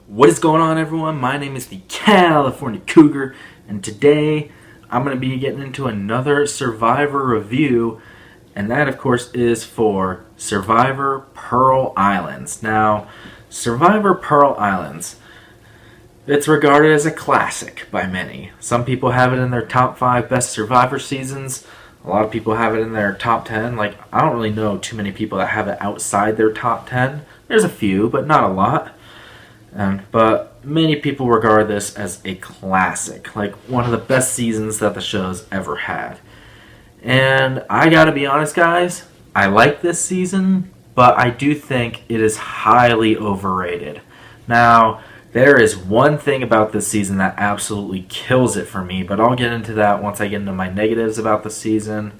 What is going on, everyone? My name is the California Cougar, and today I'm going to be getting into another Survivor review, and that, of course, is for Survivor Pearl Islands. Now, Survivor Pearl Islands, it's regarded as a classic by many. Some people have it in their top 5 best Survivor seasons. A lot of people have it in their top 10. Like, I don't really know too many people that have it outside their top 10. There's a few, but not a lot. But many people regard this as a classic, like one of the best seasons that the show's ever had. And I gotta be honest, guys, I like this season, but I do think it is highly overrated. Now, there is one thing about this season that absolutely kills it for me, but I'll get into that once I get into my negatives about the season.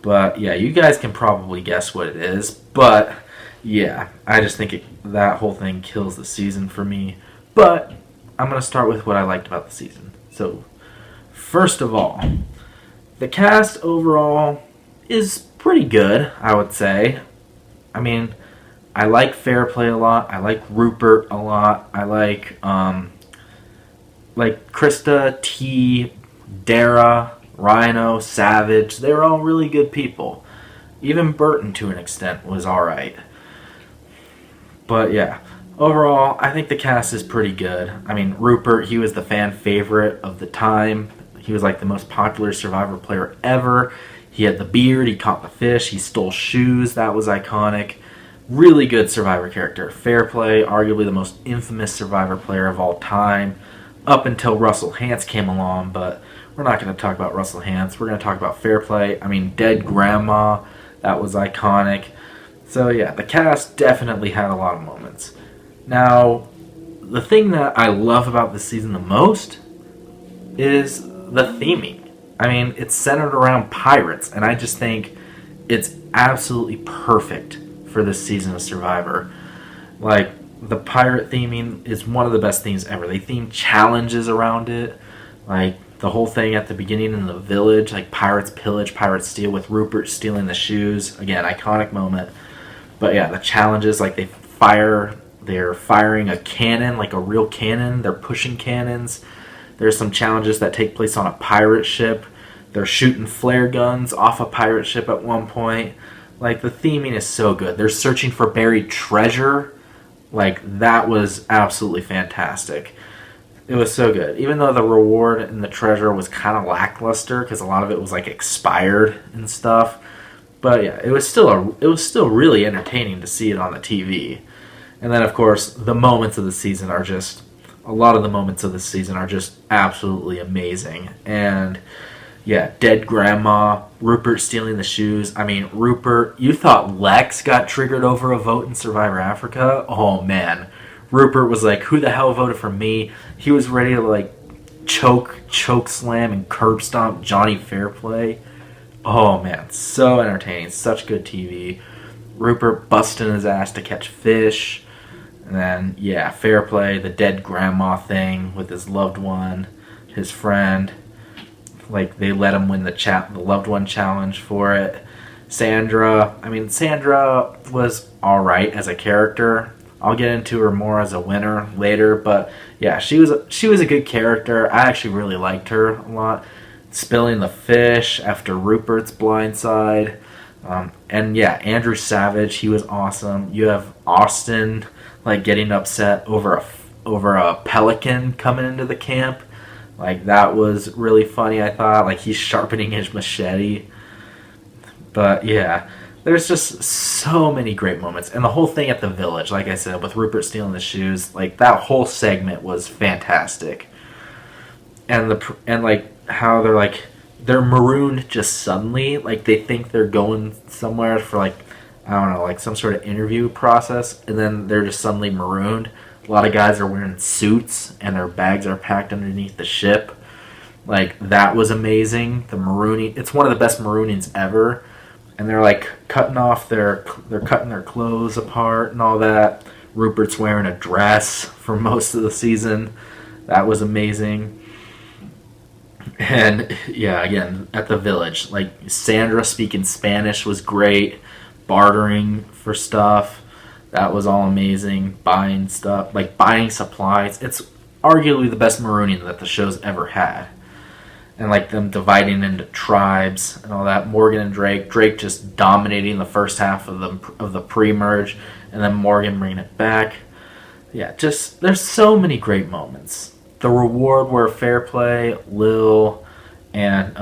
But yeah, you guys can probably guess what it is, but yeah, I just think that whole thing kills the season for me. But I'm going to start with what I liked about the season. So, first of all, the cast overall is pretty good, I would say. I mean, I like Fairplay a lot. I like Rupert a lot. I like Krista, T, Dara, Rhino, Savage. They're all really good people. Even Burton, to an extent, was alright. But yeah, overall, I think the cast is pretty good. I mean, Rupert, he was the fan favorite of the time. He was like the most popular Survivor player ever. He had the beard, he caught the fish, he stole shoes. That was iconic. Really good Survivor character. Fairplay, arguably the most infamous Survivor player of all time, up until Russell Hantz came along, but we're not going to talk about Russell Hantz. We're going to talk about Fairplay. I mean, Dead Grandma, that was iconic. So yeah, the cast definitely had a lot of moments. Now, the thing that I love about this season the most is the theming. I mean, it's centered around pirates, and I just think it's absolutely perfect for this season of Survivor. Like, the pirate theming is one of the best themes ever. They theme challenges around it, like the whole thing at the beginning in the village, like pirates pillage, pirates steal, with Rupert stealing the shoes. Again, iconic moment. But yeah, the challenges, like they're firing a cannon, like a real cannon. They're pushing cannons. There's some challenges that take place on a pirate ship. They're shooting flare guns off a pirate ship at one point. Like, the theming is so good. They're searching for buried treasure. Like, that was absolutely fantastic. It was so good. Even though the reward and the treasure was kind of lackluster, because a lot of it was like expired and stuff. But yeah, it was still really entertaining to see it on the TV. And then, of course, a lot of the moments of the season are just absolutely amazing. And yeah, Dead Grandma, Rupert stealing the shoes. I mean, Rupert, you thought Lex got triggered over a vote in Survivor Africa? Oh man, Rupert was like, who the hell voted for me? He was ready to like choke slam and curb stomp Johnny Fairplay. Oh man, so entertaining. Such good TV. Rupert busting his ass to catch fish. And then, yeah, Fairplay, the Dead Grandma thing with his loved one, his friend. Like, they let him win the loved one challenge for it. Sandra was alright as a character. I'll get into her more as a winner later, but yeah, she was a good character. I actually really liked her a lot. Spilling the fish after Rupert's blindside. And yeah, Andrew Savage, he was awesome. You have Austin like getting upset over a pelican coming into the camp. Like, that was really funny, I thought. Like, he's sharpening his machete. But yeah, there's just so many great moments. And the whole thing at the village, like I said, with Rupert stealing the shoes, like, that whole segment was fantastic. And like how they're marooned just suddenly. Like, they think they're going somewhere for, like, I don't know, like some sort of interview process, and then they're just suddenly marooned. A lot of guys are wearing suits, and their bags are packed underneath the ship. Like, that was amazing. The marooning, it's one of the best maroonings ever. And they're like cutting their clothes apart and all that. Rupert's wearing a dress for most of the season. That was amazing. And yeah, again, at the village, like Sandra speaking Spanish was great. Bartering for stuff, that was all amazing. Buying stuff, like buying supplies. It's arguably the best marooning that the show's ever had. And like them dividing into tribes and all that. Morgan and Drake just dominating the first half of the pre-merge, and then Morgan bringing it back. Yeah, just there's so many great moments. The reward where Fair Play, Lil, and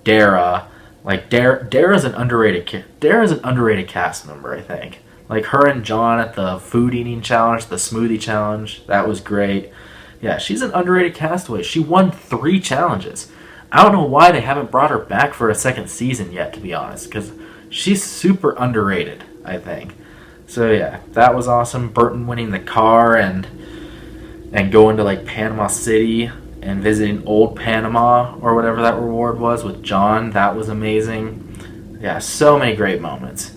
Dara, like Dara's an underrated cast member, I think. Like her and John at the food eating challenge, the smoothie challenge, that was great. Yeah, she's an underrated castaway. She won 3 challenges. I don't know why they haven't brought her back for a second season yet, to be honest, because she's super underrated, I think. So yeah, that was awesome. Burton winning the car and going to like Panama City and visiting old Panama or whatever that reward was with John. That was amazing. Yeah, so many great moments.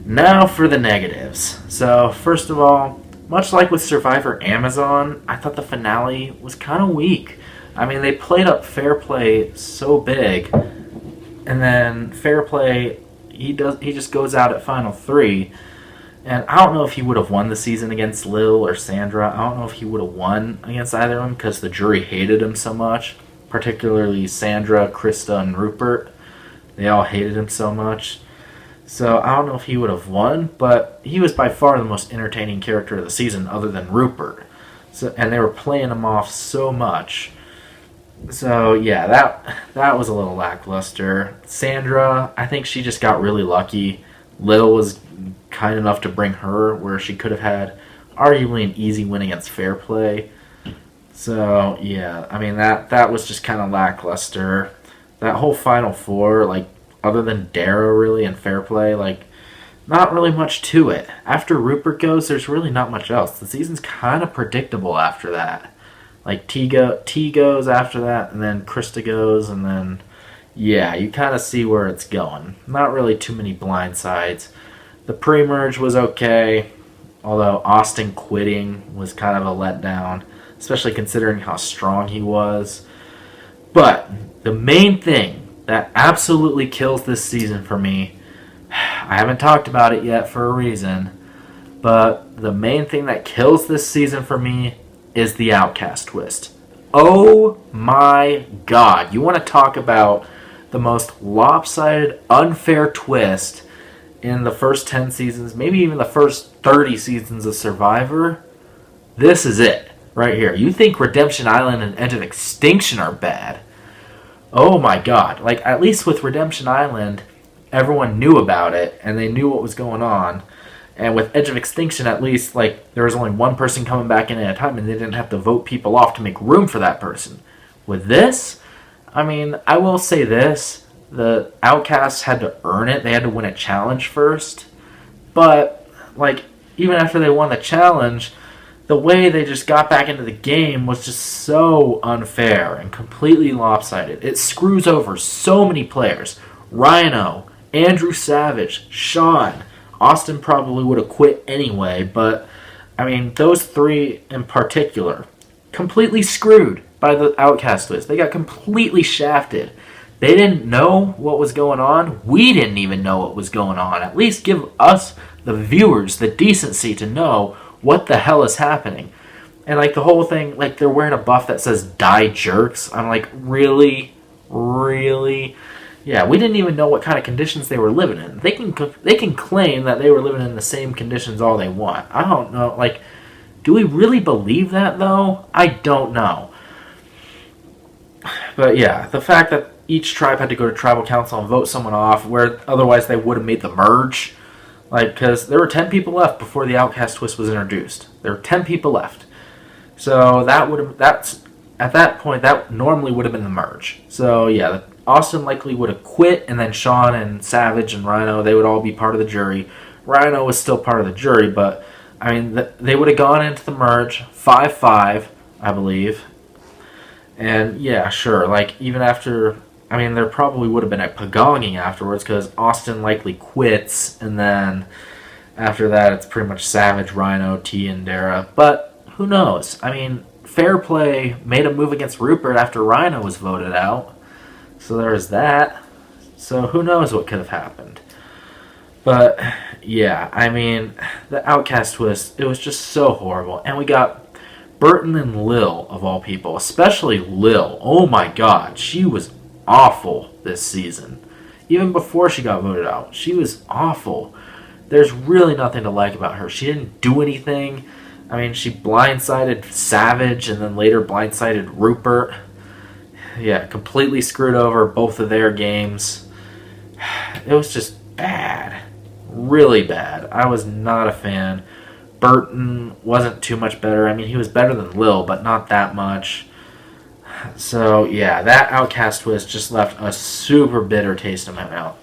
Now for the negatives. So first of all, much like with Survivor Amazon, I thought the finale was kind of weak. I mean, they played up Fair Play so big, and then Fair Play, he just goes out at Final 3, and I don't know if he would have won the season against Lil or Sandra. I don't know if he would have won against either of them because the jury hated him so much, particularly Sandra, Krista, and Rupert. They all hated him so much. So I don't know if he would have won, but he was by far the most entertaining character of the season other than Rupert. So, and they were playing him off so much. So yeah, that was a little lackluster. Sandra, I think she just got really lucky. Lil was kind enough to bring her where she could have had arguably an easy win against Fair Play. So yeah, I mean that was just kind of lackluster. That whole Final Four, like, other than Dara really and Fair Play, like, not really much to it. After Rupert goes, there's really not much else. The season's kind of predictable after that. Like, T goes after that, and then Krista goes, and then, yeah, you kind of see where it's going. Not really too many blind sides. The pre-merge was okay, although Austin quitting was kind of a letdown, especially considering how strong he was. But the main thing that absolutely kills this season for me, I haven't talked about it yet for a reason, but the main thing that kills this season for me is the Outcast twist. Oh my god. You want to talk about the most lopsided, unfair twist in the first 10 seasons, maybe even the first 30 seasons of Survivor? This is it, right here. You think Redemption Island and Edge of Extinction are bad. Oh my god. Like, at least with Redemption Island, everyone knew about it, and they knew what was going on. And with Edge of Extinction, at least, like, there was only one person coming back in at a time, and they didn't have to vote people off to make room for that person. With this, I mean, I will say this. The Outcasts had to earn it. They had to win a challenge first. But, like, even after they won the challenge, the way they just got back into the game was just so unfair and completely lopsided. It screws over so many players. Rhino, Andrew Savage, Sean. Austin probably would have quit anyway, but, I mean, those 3 in particular, completely screwed by the Outcast twist. They got completely shafted. They didn't know what was going on. We didn't even know what was going on. At least give us, the viewers, the decency to know what the hell is happening. And, like, the whole thing, like, they're wearing a buff that says "Die Jerks." I'm like, really? Really? Yeah, we didn't even know what kind of conditions they were living in. They can claim that they were living in the same conditions all they want. I don't know. Like, do we really believe that, though? I don't know. But, yeah, the fact that each tribe had to go to tribal council and vote someone off, where otherwise they would have made the merge. Like, because there were 10 people left before the Outcast twist was introduced. There were 10 people left. So at that point, that normally would have been the merge. So, yeah, Austin likely would have quit, and then Sean and Savage and Rhino, they would all be part of the jury. Rhino was still part of the jury, but, I mean, they would have gone into the merge 5-5, I believe. And, yeah, sure, like, even after, I mean, there probably would have been a pagogging afterwards, because Austin likely quits, and then after that, it's pretty much Savage, Rhino, T, and Dara. But, who knows? I mean, Fair Play made a move against Rupert after Rhino was voted out. So there was that. So who knows what could have happened. But, yeah, I mean, the Outcast twist, it was just so horrible. And we got Burton and Lil, of all people. Especially Lil. Oh my god, she was awful this season. Even before she got voted out, she was awful. There's really nothing to like about her. She didn't do anything. I mean, she blindsided Savage and then later blindsided Rupert. Yeah, completely screwed over both of their games. It was just bad. Really bad. I was not a fan. Burton wasn't too much better. I mean, he was better than Lil, but not that much. So, yeah, that Outcast twist just left a super bitter taste in my mouth.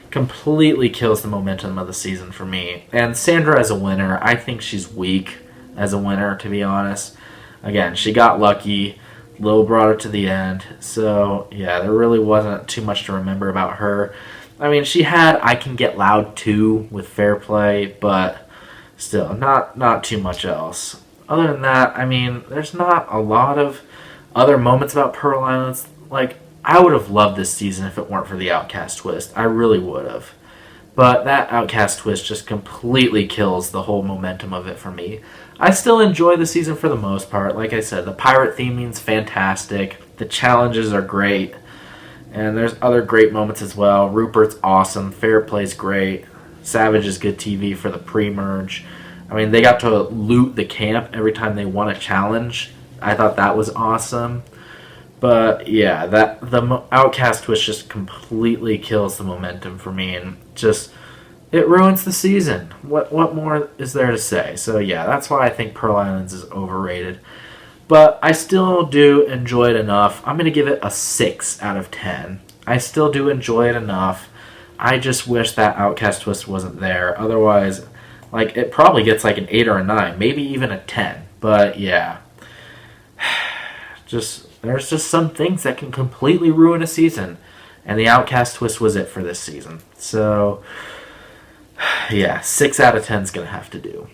Completely kills the momentum of the season for me. And Sandra as a winner, I think she's weak as a winner, to be honest. Again, she got lucky. Lil brought her to the end. So, yeah, there really wasn't too much to remember about her. I mean, she had I Can Get Loud too with Fair Play, but still, not too much else. Other than that, I mean, there's not a lot of other moments about Pearl Islands. Like, I would have loved this season if it weren't for the Outcast twist. I really would have. But that Outcast twist just completely kills the whole momentum of it for me. I still enjoy the season for the most part. Like I said, the pirate theming's fantastic. The challenges are great. And there's other great moments as well. Rupert's awesome. Fair Play's great. Savage is good TV for the pre-merge. I mean, they got to loot the camp every time they won a challenge. I thought that was awesome. But yeah, the Outcast twist just completely kills the momentum for me, and just it ruins the season. What more is there to say? So yeah, that's why I think Pearl Islands is overrated. But I still do enjoy it enough. I'm going to give it a 6 out of 10. I still do enjoy it enough. I just wish that Outcast twist wasn't there. Otherwise, like, it probably gets like an 8 or a 9, maybe even a 10. But yeah, there's just some things that can completely ruin a season. And the Outcast twist was it for this season. So yeah, 6 out of 10 is going to have to do.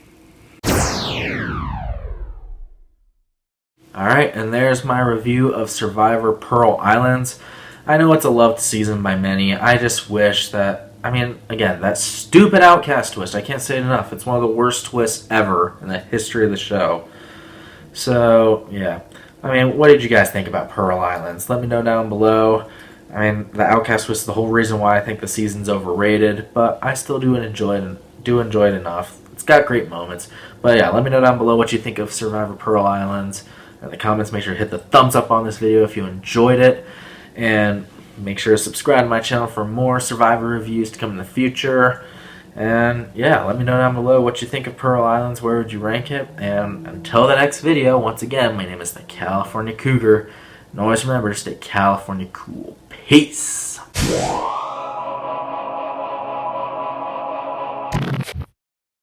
Alright, and there's my review of Survivor Pearl Islands. I know it's a loved season by many. I just wish that, I mean, again, that stupid Outcast twist, I can't say it enough. It's one of the worst twists ever in the history of the show. So, yeah. I mean, what did you guys think about Pearl Islands? Let me know down below. I mean, the Outcast twist is the whole reason why I think the season's overrated, but I still do enjoy it enough. It's got great moments. But yeah, let me know down below what you think of Survivor Pearl Islands. In the comments, make sure to hit the thumbs up on this video if you enjoyed it. And make sure to subscribe to my channel for more Survivor reviews to come in the future. And yeah, let me know down below what you think of Pearl Islands. Where would you rank it? And until the next video, once again, my name is the California Cougar. And always remember to stay California cool. Peace!